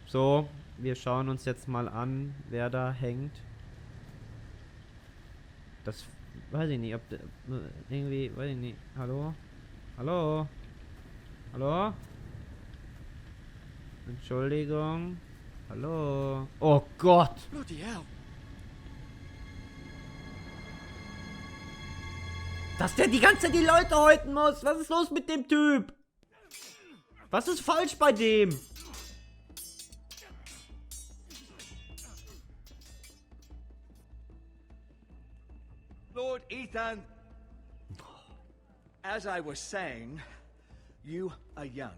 So, wir schauen uns jetzt mal an, wer da hängt. Das weiß ich nicht, ob irgendwie, weiß ich nicht. Hallo? Hallo? Hallo? Entschuldigung. Hallo? Oh Gott! Bloody hell. Dass der die ganze Zeit die Leute häuten muss! Was ist los mit dem Typ? Was ist falsch bei dem? Lord Ethan, as I was saying, you are young.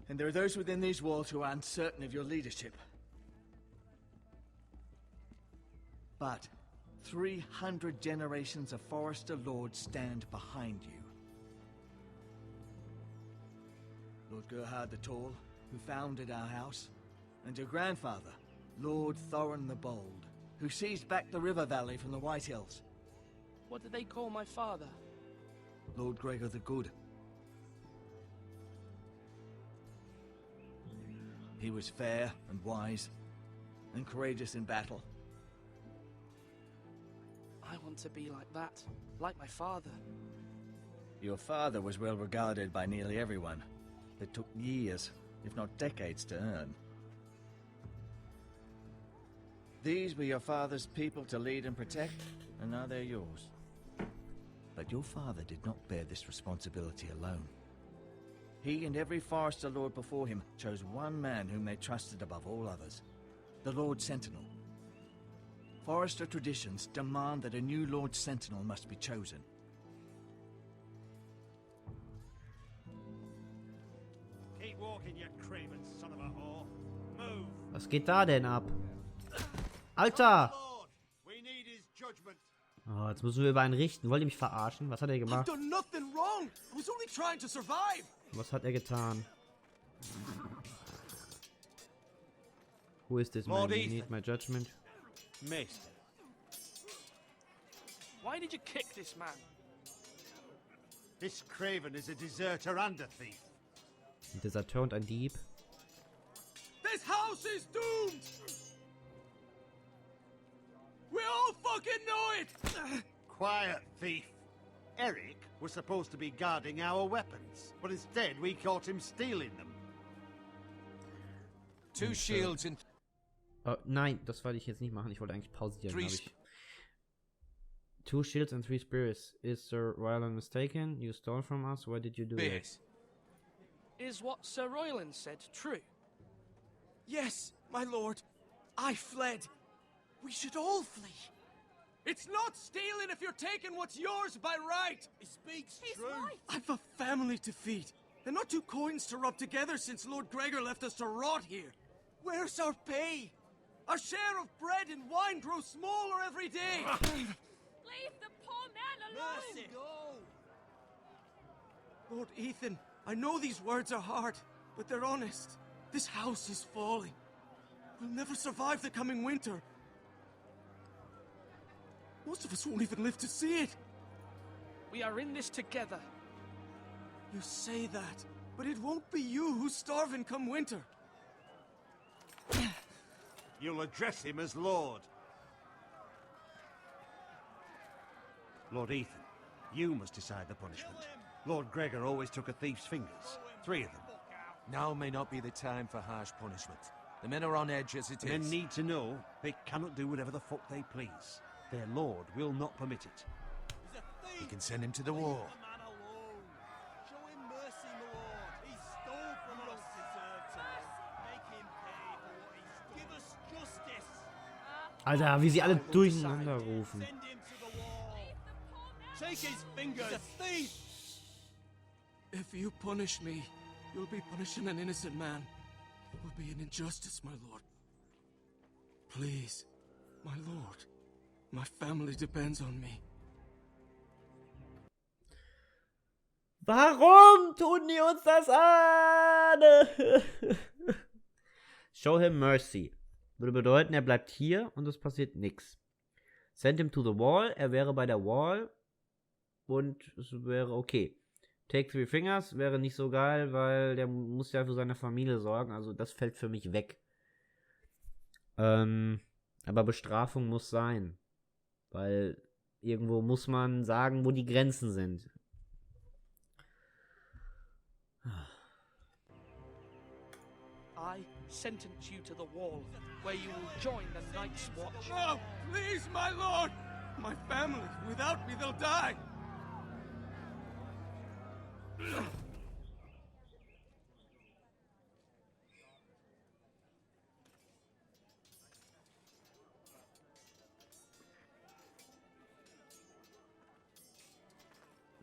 And there are those within these walls who are uncertain of your leadership. But 300 generations of Forester Lords stand behind you. Lord Gerhard the Tall, who founded our house, and your grandfather, Lord Thorin the Bold, who seized back the river valley from the White Hills. What did they call my father? Lord Gregor the Good. He was fair and wise, and courageous in battle. I want to be like that, like my father. Your father was well regarded by nearly everyone. It took years, if not decades, to earn. These were your father's people to lead and protect, and now they're yours. But your father did not bear this responsibility alone. He and every Forester Lord before him chose one man whom they trusted above all others, the Lord Sentinel. Forester traditions demand that a new Lord Sentinel must be chosen. Keep walking, you craven son of a whore. Move. Was geht da denn ab? Alter! Lord, we need his judgment. Oh, jetzt müssen wir über einen richten. Wollt ihr mich verarschen? Was hat er I've gemacht? done nothing wrong. I was only trying to survive. Was hat er getan? Who is this man? Lord You Ethan. need my judgment. Missed. Why did you kick this man? This craven is a deserter and a thief. Ein Deserteur und ein Dieb. This house is doomed. We all fucking know it. Quiet, thief. Eric was supposed to be guarding our weapons, but instead we caught him stealing them. Two shields and Nein, das wollte ich jetzt nicht machen. Ich wollte eigentlich pausieren. Three Hab ich. 2 shields and 3 spears. Is Sir Ryland mistaken? You stole from us? Why did you do it? spears. Is what Sir Royland said true? Yes, my lord. I fled. We should all flee. It's not stealing if you're taking what's yours by right. He speaks He's true. right. I've a family to feed, and not two coins to rub together since Lord Gregor left us to rot here. Where's our pay? Our share of bread and wine grows smaller every day. Leave the poor man alone. Mercy. Lord Ethan, I know these words are hard, but they're honest. This house is falling. We'll never survive the coming winter. Most of us won't even live to see it. We are in this together. You say that, but it won't be you who's starving come winter. You'll address him as Lord. Lord Ethan, you must decide the punishment. Lord Gregor always took a thief's fingers. 3 of them. Now may not be the time for harsh punishment. The men are on edge as it Men is. need to know they cannot do whatever the fuck they please. Their lord will not permit it. You can send him to the war. Alter, wie sie alle durcheinander rufen. Take his fingers. If you punish me, you'll be punishing an innocent man. It will be an injustice, my lord. Please, my lord. My family depends on me. Warum tun die uns das an? Show him mercy. Würde bedeuten, er bleibt hier und es passiert nichts. Send him to the wall. Er wäre bei der Wall. Und es wäre okay. Take 3 fingers wäre nicht so geil, weil der muss ja für seine Familie sorgen. Also das fällt für mich weg. Aber Bestrafung muss sein. Weil irgendwo muss man sagen, wo die Grenzen sind. I sentence you to the wall, where you will join the Night's Watch. No! Please, my lord! My family, without me, they'll die!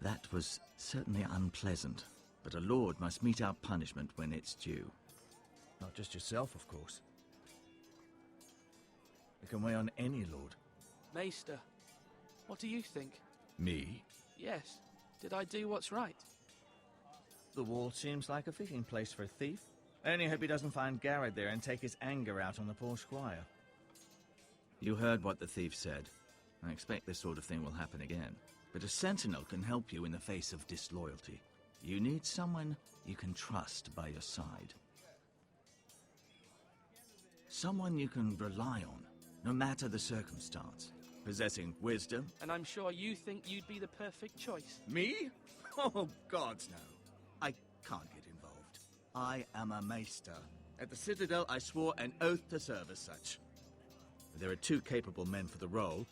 That was certainly unpleasant, but a lord must mete out punishment when it's due. Not just yourself, of course. It can weigh on any lord. Maester, what do you think? Me? Yes. Did I do what's right? The wall seems like a fitting place for a thief. I only hope he doesn't find Garrett there and take his anger out on the poor squire. You heard what the thief said. I expect this sort of thing will happen again. But a sentinel can help you in the face of disloyalty. You need someone you can trust by your side. Someone you can rely on, no matter the circumstance. Possessing wisdom. And I'm sure you think you'd be the perfect choice. Me? Oh, gods no. I can't get involved. I am a maester. At the Citadel, I swore an oath to serve as such. There are 2 capable men for the role.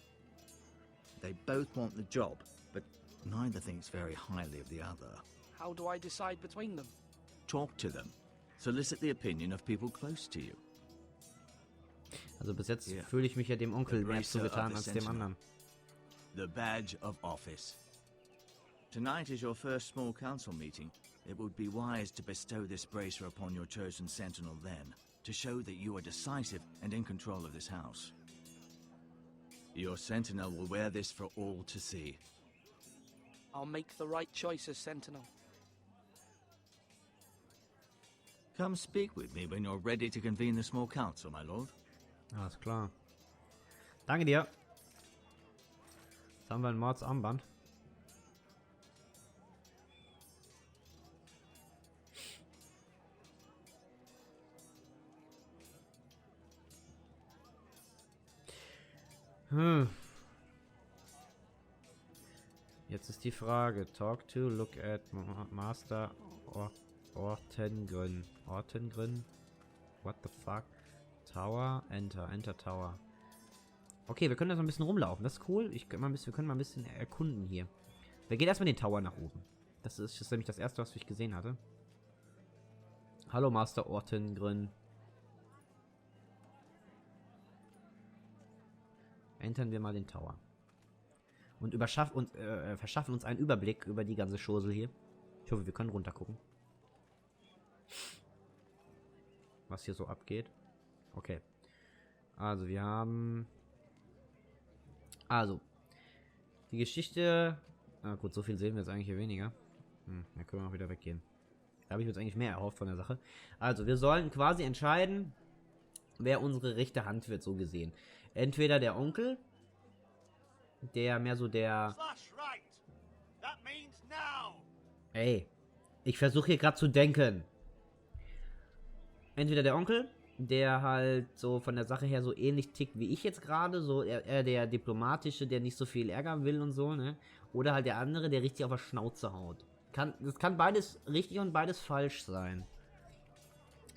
They both want the job, but neither thinks very highly of the other. How do I decide between them? Talk to them. Solicit the opinion of people close to you. Also bis jetzt fühle ich mich ja dem Onkel mehr zugetan als dem anderen. The badge of office. Tonight is your first small council meeting. It would be wise to bestow this bracer upon your chosen sentinel then, to show that you are decisive and in control of this house. Your sentinel will wear this for all to see. I'll make the right choice as sentinel. Come speak with me when you're ready to convene the small council, my lord. Alles klar. Danke dir. Jetzt haben wir ein Mordsarmband. Jetzt ist die Frage. Talk to, look at, Master Ortengren. Ortengren? What the fuck? Tower, enter Tower. Okay, wir können da so ein bisschen rumlaufen. Das ist cool. Wir können mal ein bisschen erkunden hier. Wir gehen erstmal den Tower nach oben. Das ist nämlich das erste, was ich gesehen hatte. Hallo, Master Ortengren. Entern wir mal den Tower. Und verschaffen uns einen Überblick über die ganze Chose hier. Ich hoffe, wir können runter gucken. Was hier so abgeht. Okay. Also, wir haben... Also. Die Geschichte... Ah, gut, so viel sehen wir jetzt eigentlich hier weniger. Dann können wir auch wieder weggehen. Da habe ich mir jetzt eigentlich mehr erhofft von der Sache. Also, wir sollen quasi entscheiden, wer unsere rechte Hand wird, so gesehen. Entweder der Onkel, der mehr so der... Ey, ich versuche hier gerade zu denken. Entweder der Onkel, der halt so von der Sache her so ähnlich tickt wie ich jetzt gerade, so eher der Diplomatische, der nicht so viel ärgern will und so, ne? Oder halt der andere, der richtig auf der Schnauze haut. Das kann beides richtig und beides falsch sein.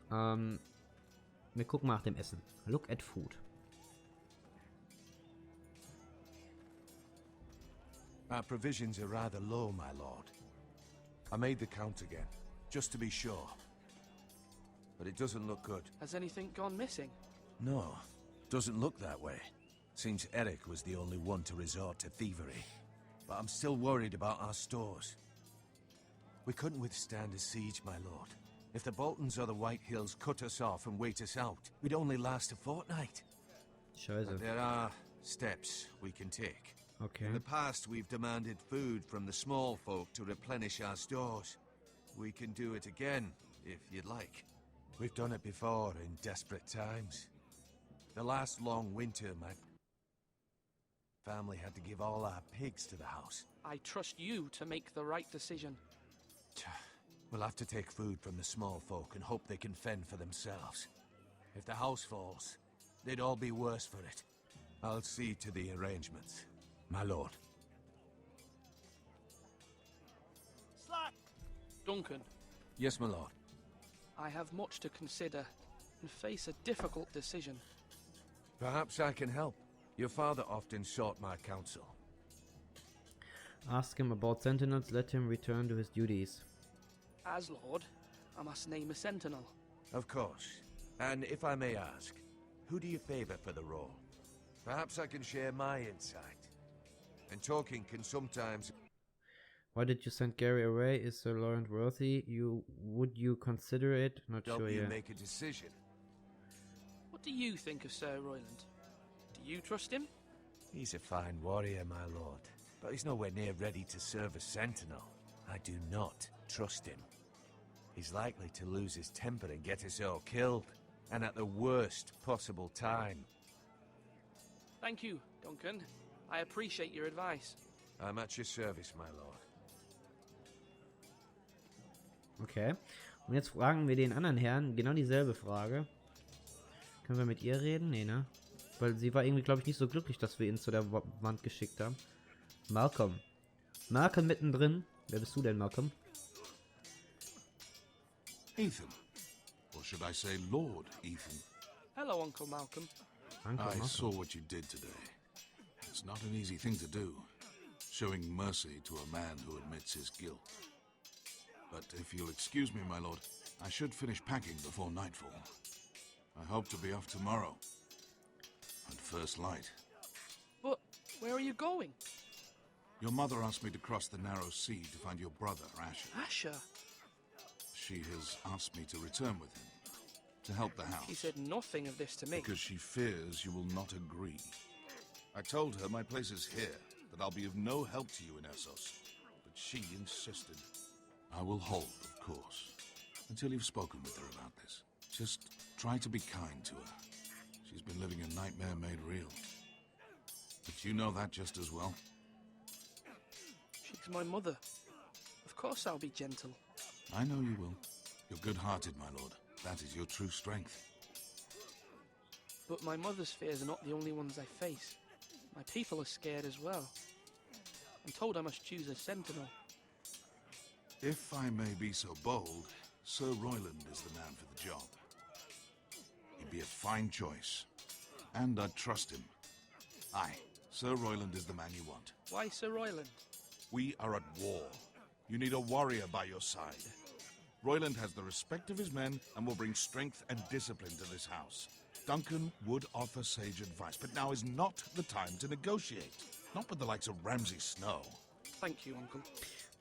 Wir gucken nach dem Essen. Look at food. Our provisions are rather low, my lord. I made the count again, just to be sure. But it doesn't look good. Has anything gone missing? No, doesn't look that way. Seems Eric was the only one to resort to thievery. But I'm still worried about our stores. We couldn't withstand a siege, my lord. If the Boltons or the White Hills cut us off and wait us out, we'd only last a fortnight. Scheiße. But there are steps we can take. Okay. In the past, we've demanded food from the small folk to replenish our stores. We can do it again, if you'd like. We've done it before in desperate times. The last long winter, my... family had to give all our pigs to the house. I trust you to make the right decision. We'll have to take food from the small folk and hope they can fend for themselves. If the house falls, they'd all be worse for it. I'll see to the arrangements, my lord. Duncan, Yes, my lord. I have much to consider and face a difficult decision. Perhaps I can help. Your father often sought my counsel. Ask him about sentinels, let him return to his duties. As Lord, I must name a sentinel. Of course. And if I may ask, who do you favor for the role? Perhaps I can share my insight. And talking can sometimes... Why did you send Gary away? Is Sir Laurent worthy? Would you consider it? Not Help sure you yet. make a decision. What do you think of Sir Royland? Do you trust him? He's a fine warrior, my lord. But he's nowhere near ready to serve as sentinel. I do not trust him. He's likely to lose his temper and get us all killed. And at the worst possible time. Thank you, Duncan. I appreciate your advice. I'm at your service, my lord. Okay. Und jetzt fragen wir den anderen Herrn genau dieselbe Frage. Können wir mit ihr reden? Nee, ne? Weil sie war irgendwie, glaube ich, nicht so glücklich, dass wir ihn zu der Wand geschickt haben. Malcolm. Malcolm mittendrin. Wer bist du denn, Malcolm? Ethan. Or should I say Lord Ethan? Hello, Uncle Malcolm. Uncle I Malcolm. saw what you did today. It's not an easy thing to do, showing mercy to a man who admits his guilt. But if you'll excuse me, my lord, I should finish packing before nightfall. I hope to be off tomorrow. At first light. But where are you going? Your mother asked me to cross the narrow sea to find your brother, Asher. Asher? She has asked me to return with him, to help the house. She said nothing of this to me. Because she fears you will not agree. I told her my place is here, that I'll be of no help to you in Essos. But she insisted. I will hold, of course, until you've spoken with her about this. Just try to be kind to her. She's been living a nightmare made real. But you know that just as well. She's my mother. Of course I'll be gentle. I know you will. You're good-hearted, my lord. That is your true strength. But my mother's fears are not the only ones I face. My people are scared as well. I'm told I must choose a sentinel. If I may be so bold, Sir Royland is the man for the job. He'd be a fine choice. And I'd trust him. Aye, Sir Royland is the man you want. Why Sir Royland? We are at war. You need a warrior by your side. Royland has the respect of his men and will bring strength and discipline to this house. Duncan would offer sage advice, but now is not the time to negotiate. Not with the likes of Ramsay Snow. Thank you, Uncle.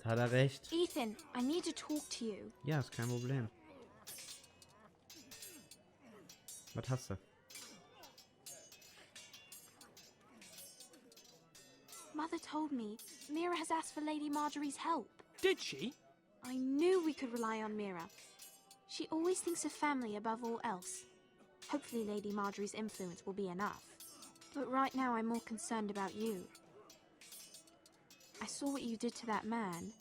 Da hat er recht. Ethan, I need to talk to you. Ja, ist kein Problem. Was hast du? Mother told me Mira has asked for Lady Marjorie's help. Did she? I knew we could rely on Mira. She always thinks of family above all else. Hopefully Lady Marjorie's influence will be enough. But right now I'm more concerned about you. I saw what you did to that man.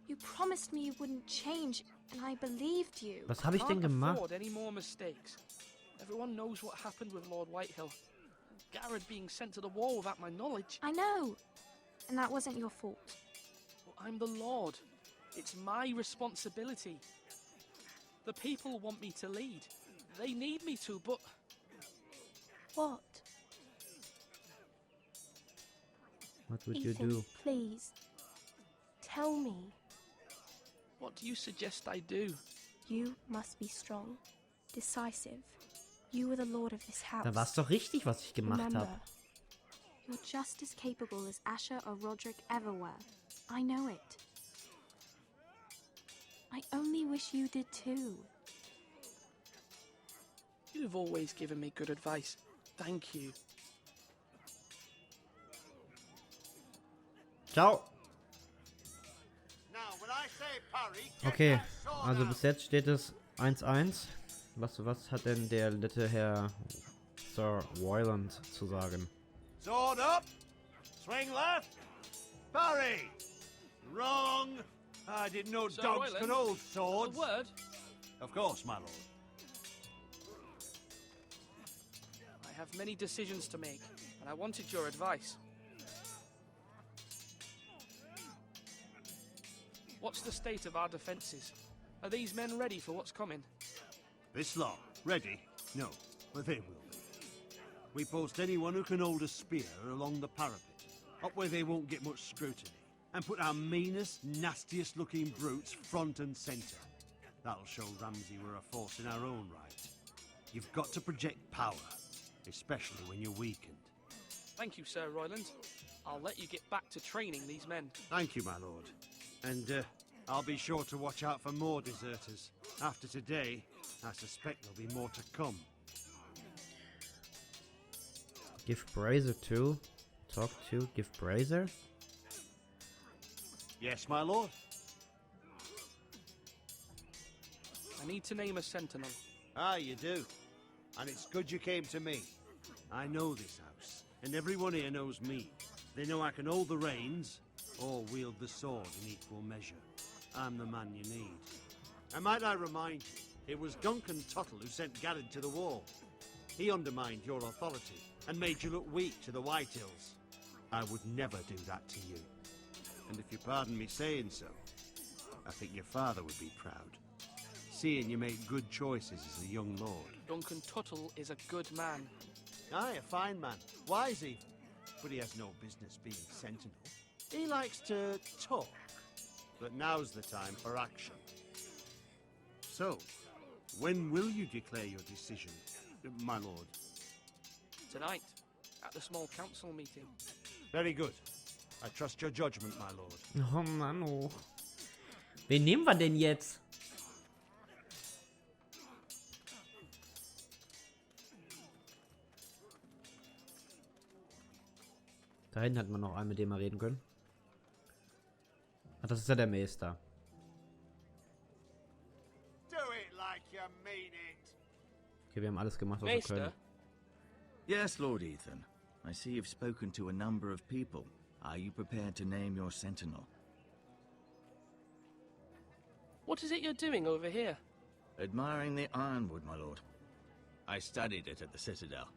You promised me you wouldn't change, and I believed you. Was habe ich denn Can't gemacht? afford any more mistakes. Everyone knows what happened with Lord Whitehill. Garrett being sent to the wall without my knowledge. I know. And that wasn't your fault. But I'm the Lord. It's my responsibility. The people want me to lead. They need me to, but... What? What would Ethan, you do? please. Tell me. What do you suggest I do? You must be strong. Decisive. You are the lord of this house. Da war es doch richtig, was ich gemacht Remember, habe. you're just as capable as Asher or Roderick ever were. I know it. I only wish you did too. You've always given me good advice. Thank you. Ciao. Okay, also bis jetzt steht es 1-1. Was hat denn der nette Herr Sir Royland zu sagen? Sword up. Swing left. Parry. Wrong. I didn't know Sir dogs Royland, could hold A swords. word? Of course, my lord. I have many decisions to make, and I wanted your advice. What's the state of our defences? Are these men ready for what's coming? This lot, ready? No, but they will be. We post anyone who can hold a spear along the parapet, up where they won't get much scrutiny, and put our meanest, nastiest looking brutes front and centre. That'll show Ramsay we're a force in our own right. You've got to project power, especially when you're weakened. Thank you, Sir Royland. I'll let you get back to training these men. Thank you, my lord. And I'll be sure to watch out for more deserters. After today, I suspect there'll be more to come. Give Brazier to. Talk to. Give Brazier. Yes, my lord. I need to name a sentinel. Ah, you do. And it's good you came to me. I know this house, and everyone here knows me. They know I can hold the reins, or wield the sword in equal measure. I'm the man you need. And might I remind you, it was Duncan Tuttle who sent Garrett to the wall. He undermined your authority, and made you look weak to the Whitehills. I would never do that to you. And if you pardon me saying so, I think your father would be proud. Seeing you make good choices as a young lord. Duncan Tuttle is a good man. Aye, a fine man. Wise even. But he has no business being sentinel. He likes to talk. But now's the time for action. So, when will you declare your decision, my lord? Tonight, at the small council meeting. Very good. I trust your judgment, my lord. Oh Mann, oh. Wen nehmen wir denn jetzt? Da hinten hat man noch einen, mit dem wir reden können. Ach, das ist ja der Meister. Do it like you mean it. Okay, wir haben alles gemacht, was wir können. Maester, Yes, Lord Ethan. I see you've spoken to a number of people. Are you prepared to name your sentinel? what is it you're doing over here? Admiring the ironwood, my lord. I studied it at the Citadel.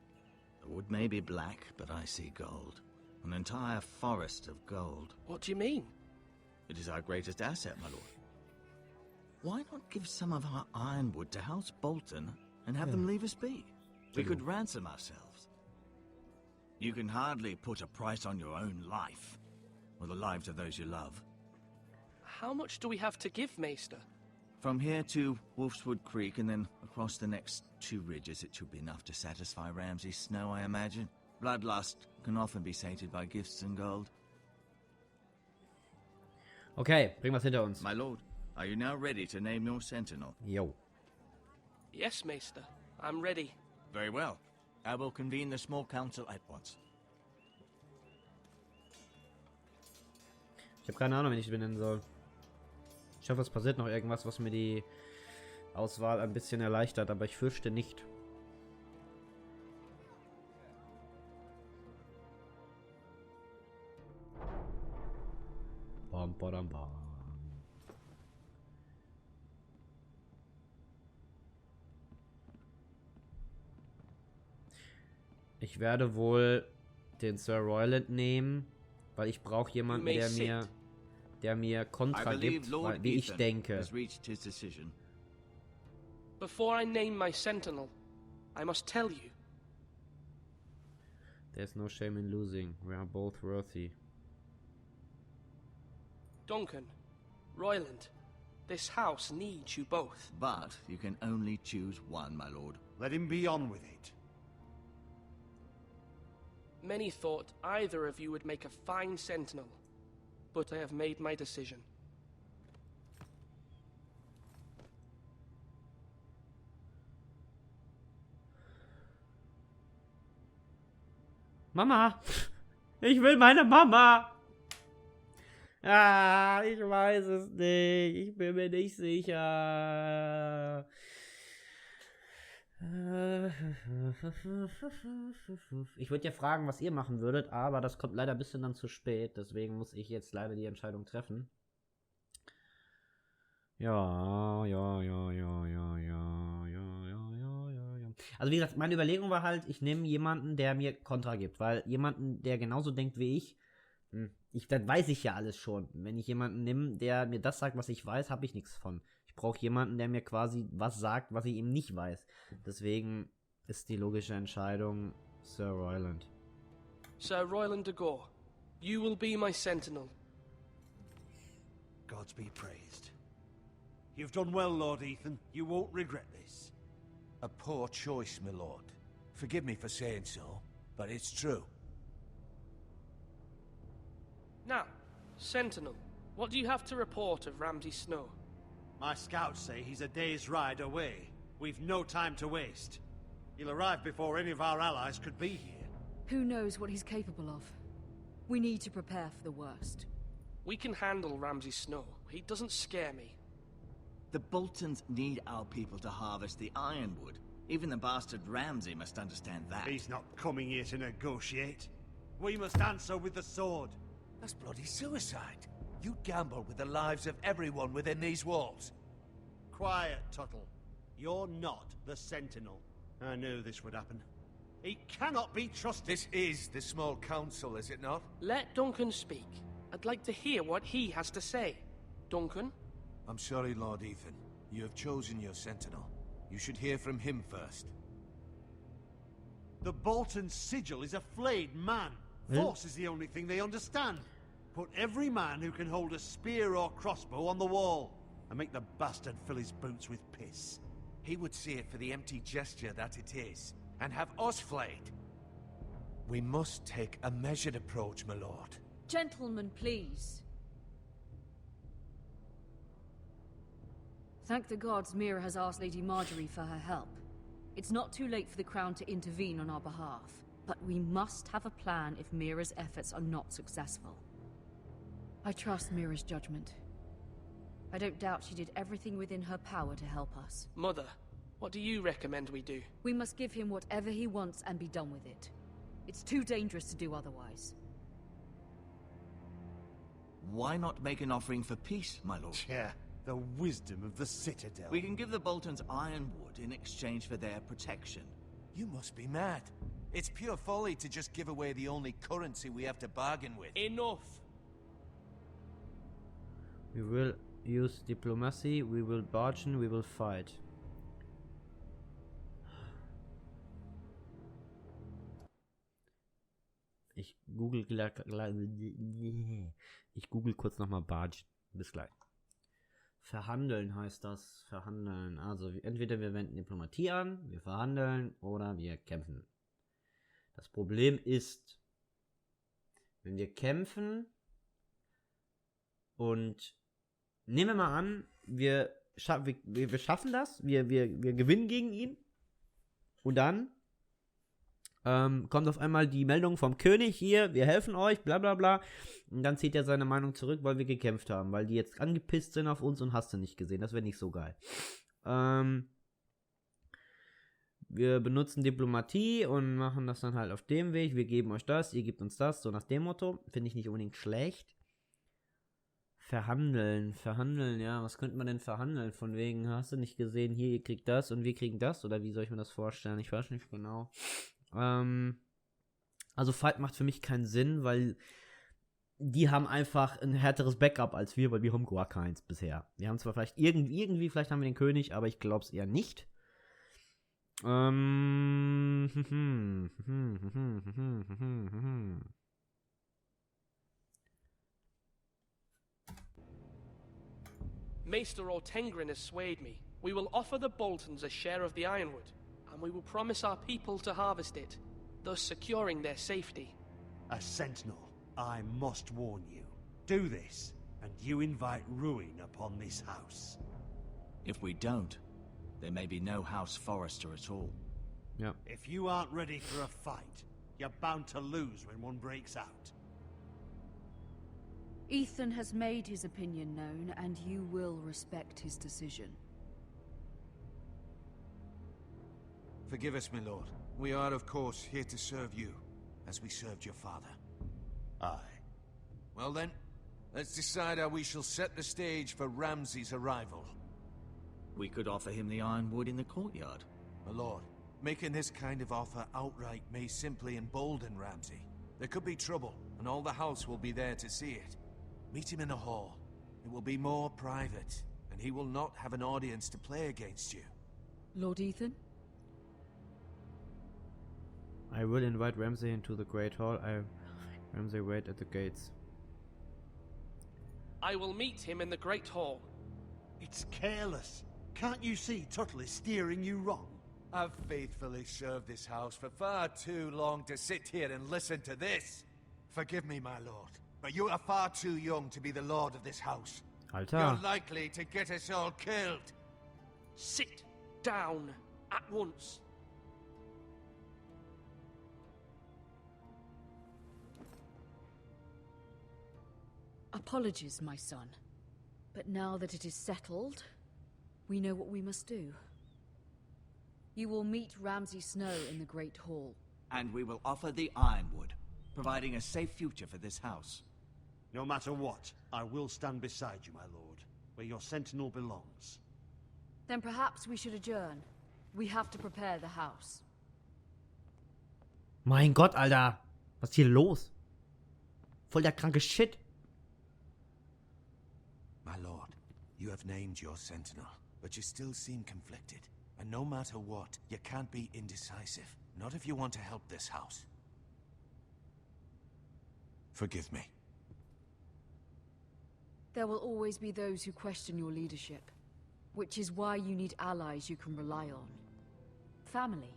The wood may be black, but I see gold. An entire forest of gold. What do you mean? It is our greatest asset, my lord. Why not give some of our ironwood to House Bolton and have them leave us be? We could ransom ourselves. You can hardly put a price on your own life, or the lives of those you love. How much do we have to give, Maester? From here to Wolfswood Creek and then across the next 2 ridges, it should be enough to satisfy Ramsay Snow, I imagine. Bloodlust can often be sated by gifts and gold. Okay, bringen wir es hinter uns. My lord, are you now ready to name your sentinel? Jo. Yes, Maester. I'm ready. Very well. I will convene the small council at once. Ich habe keine Ahnung, wen ich benennen soll. Ich hoffe, es passiert noch irgendwas, was mir die Auswahl ein bisschen erleichtert, aber ich fürchte nicht. Bam, badam, bam. Ich werde wohl den Sir Royland nehmen, weil ich brauche jemanden, der mir Kontra gibt, weil, wie ich denke. Has reached his decision. Before I name my sentinel, I must tell you. There's no shame in losing. We are both worthy. Duncan, Royland, this house needs you both. But you can only choose one, my lord. Let him be on with it. Many thought either of you would make a fine sentinel, but I have made my decision. Mama! Ich will meine Mama! Ah, ich weiß es nicht. Ich bin mir nicht sicher. Ich würde ja fragen, was ihr machen würdet, aber das kommt leider ein bisschen dann zu spät. Deswegen muss ich jetzt leider die Entscheidung treffen. Ja. Also wie gesagt, meine Überlegung war halt, ich nehme jemanden, der mir Kontra gibt. Weil jemanden, der genauso denkt wie ich, dann weiß ich ja alles schon. Wenn ich jemanden nehme, der mir das sagt, was ich weiß, habe ich nichts von. Ich brauche jemanden, der mir quasi was sagt, was ich eben nicht weiß. Deswegen ist die logische Entscheidung Sir Royland. Sir Royland de Gore, you will be my sentinel. Gods be praised. You've done well, Lord Ethan. You won't regret this. A poor choice, my lord. Forgive me for saying so, but it's true. Now, Sentinel, what do you have to report of Ramsay Snow? My scouts say he's a day's ride away. We've no time to waste. He'll arrive before any of our allies could be here. Who knows what he's capable of? We need to prepare for the worst. We can handle Ramsay Snow. He doesn't scare me. The Boltons need our people to harvest the ironwood. Even the bastard Ramsay must understand that. He's not coming here to negotiate. We must answer with the sword. That's bloody suicide. You gamble with the lives of everyone within these walls. Quiet, Tuttle. You're not the Sentinel. I knew this would happen. He cannot be trusted. This is the small council, is it not? Let Duncan speak. I'd like to hear what he has to say. Duncan? I'm sorry, Lord Ethan. You have chosen your sentinel. You should hear from him first. The Bolton sigil is a flayed man. Force is the only thing they understand. Put every man who can hold a spear or crossbow on the wall, and make the bastard fill his boots with piss. He would see it for the empty gesture that it is, and have us flayed. We must take a measured approach, my lord. Gentlemen, please. Thank the gods Mira has asked Lady Marjorie for her help. It's not too late for the Crown to intervene on our behalf, but we must have a plan if Mira's efforts are not successful. I trust Mira's judgment. I don't doubt she did everything within her power to help us. Mother, what do you recommend we do? We must give him whatever he wants and be done with it. It's too dangerous to do otherwise. Why not make an offering for peace, my lord? Yeah, the wisdom of the Citadel. We can give the Boltons ironwood in exchange for their protection. You must be mad. It's pure folly to just give away the only currency we have to bargain with. Enough! We will use diplomacy, we will bargain, we will fight. Ich google kurz nochmal bargain. Bis gleich. Verhandeln heißt das. Verhandeln. Also entweder wir wenden Diplomatie an, wir verhandeln oder wir kämpfen. Das Problem ist, wenn wir kämpfen und nehmen wir mal an, wir schaffen das, wir gewinnen gegen ihn und dann kommt auf einmal die Meldung vom König hier, wir helfen euch, bla bla bla. Und dann zieht er seine Meinung zurück, weil wir gekämpft haben, weil die jetzt angepisst sind auf uns und hast du nicht gesehen. Das wäre nicht so geil. Wir benutzen Diplomatie und machen das dann halt auf dem Weg. Wir geben euch das, ihr gebt uns das, so nach dem Motto. Finde ich nicht unbedingt schlecht. Verhandeln, ja, was könnte man denn verhandeln? Von wegen, hast du nicht gesehen, hier, ihr kriegt das und wir kriegen das? Oder wie soll ich mir das vorstellen? Ich weiß nicht genau. Also Fight macht für mich keinen Sinn, weil die haben einfach ein härteres Backup als wir, weil wir haben gar keins bisher. Wir haben zwar vielleicht irgendwie vielleicht haben wir den König, aber ich glaube es eher nicht. Maester Ortengrin has swayed me. We will offer the Boltons a share of the ironwood, and we will promise our people to harvest it, thus securing their safety. A sentinel, I must warn you. Do this, and you invite ruin upon this house. If we don't, there may be no House Forrester at all. Ja. If you aren't ready for a fight, you're bound to lose when one breaks out. Ethan has made his opinion known, and you will respect his decision. Forgive us, my lord. We are, of course, here to serve you, as we served your father. Aye. Well then, let's decide how we shall set the stage for Ramsay's arrival. We could offer him the ironwood in the courtyard. My lord, making this kind of offer outright may simply embolden Ramsay. There could be trouble, and all the house will be there to see it. Meet him in the hall. It will be more private, and he will not have an audience to play against you. Lord Ethan? I will invite Ramsay into the Great Hall. Ramsay wait at the gates. I will meet him in the Great Hall. It's careless. Can't you see Tuttle is steering you wrong? I've faithfully served this house for far too long to sit here and listen to this. Forgive me, my lord, but you are far too young to be the lord of this house. Alter. You're likely to get us all killed. Sit down at once. Apologies, my son. But now that it is settled, we know what we must do. You will meet Ramsay Snow in the Great Hall. And we will offer the ironwood, providing a safe future for this house. No matter what, I will stand beside you, my lord, where your sentinel belongs. Then perhaps we should adjourn. We have to prepare the house. Mein Gott, Alter. Was ist hier los? Voll der kranke Shit. My lord, you have named your sentinel, but you still seem conflicted. And no matter what, you can't be indecisive. Not if you want to help this house. Forgive me. There will always be those who question your leadership, which is why you need allies you can rely on. Family.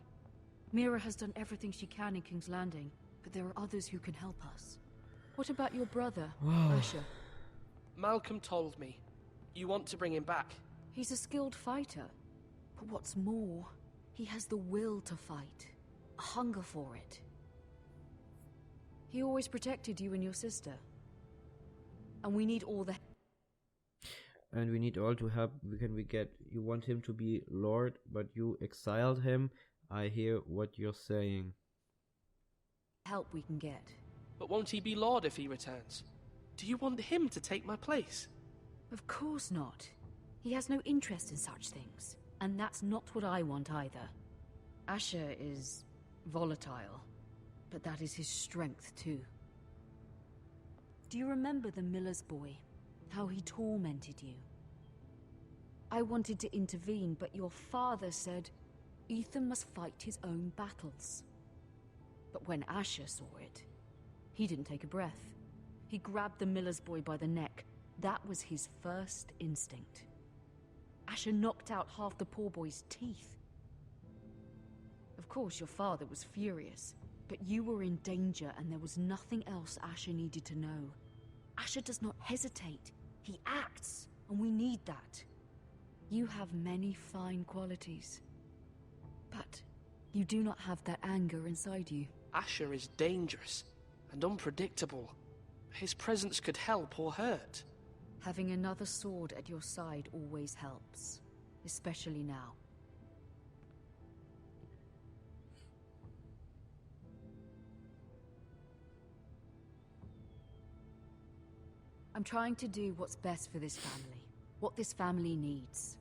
Mira has done everything she can in King's Landing, but there are others who can help us. What about your brother, Asher? Malcolm told me. You want to bring him back. He's a skilled fighter. But what's more, he has the will to fight. A hunger for it. He always protected you and your sister. And we need all the... And we need all to help. You want him to be Lord, but you exiled him. I hear what you're saying. help we can get. But won't he be Lord if he returns? Do you want him to take my place? Of course not. He has no interest in such things. And that's not what I want either. Asher is volatile, but that is his strength too. Do you remember the miller's boy? How he tormented you? I wanted to intervene, but your father said Ethan must fight his own battles. But when Asher saw it, he didn't take a breath. He grabbed the miller's boy by the neck. That was his first instinct. Asher knocked out half the poor boy's teeth. Of course, your father was furious, but you were in danger and there was nothing else Asher needed to know. Asher does not hesitate. He acts, and we need that. You have many fine qualities, but you do not have that anger inside you. Asher is dangerous and unpredictable. His presence could help or hurt. Having another sword at your side always helps, especially now. I'm trying to do what's best for this family, what this family needs.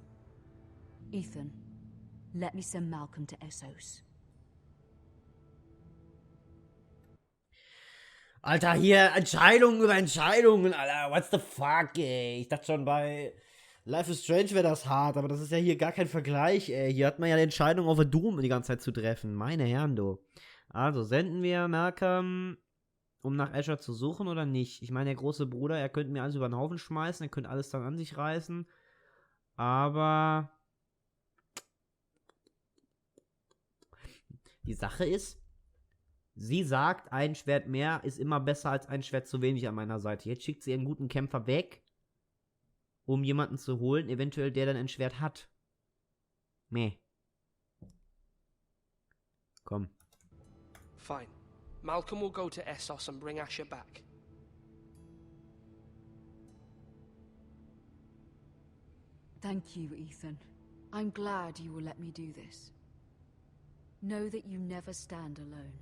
Ethan, let me send Malcolm to Essos. Alter, hier Entscheidungen über Entscheidungen, Alter. What the fuck, ey. Ich dachte schon, bei Life is Strange wäre das hart, aber das ist ja hier gar kein Vergleich, ey. Hier hat man ja die Entscheidung auf der Doom die ganze Zeit zu treffen. Meine Herren, du. Also, senden wir Malcolm, um nach Asher zu suchen oder nicht? Ich meine, der große Bruder, er könnte mir alles über den Haufen schmeißen, er könnte alles dann an sich reißen. Aber die Sache ist, sie sagt, ein Schwert mehr ist immer besser als ein Schwert zu wenig an meiner Seite. Jetzt schickt sie einen guten Kämpfer weg, um jemanden zu holen, eventuell der dann ein Schwert hat. Meh. Komm. Fine. Malcolm will go to Essos and bring Asher back. Thank you, Ethan. I'm glad you will let me do this. Know that you never stand alone.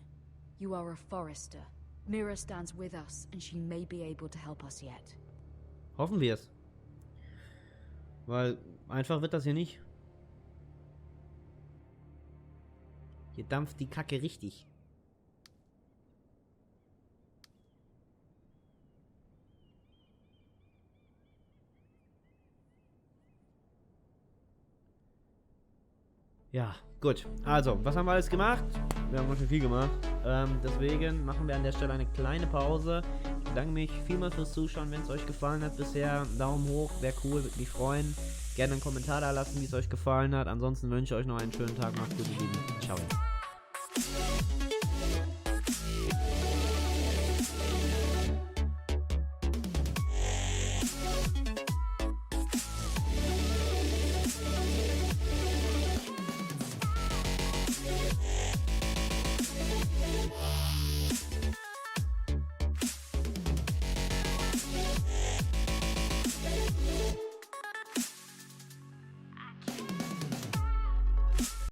You are a forester. Mira stands with us, and she may be able to help us yet. Hoffen wir es. Weil einfach wird das hier nicht. Hier dampft die Kacke richtig. Ja, gut. Also, was haben wir alles gemacht? Wir haben ganz schön viel gemacht. Deswegen machen wir an der Stelle eine kleine Pause. Ich bedanke mich vielmals fürs Zuschauen. Wenn es euch gefallen hat bisher, Daumen hoch, wäre cool, würde mich freuen. Gerne einen Kommentar da lassen, wie es euch gefallen hat. Ansonsten wünsche ich euch noch einen schönen Tag. Macht's gut, ihr Lieben. Ciao.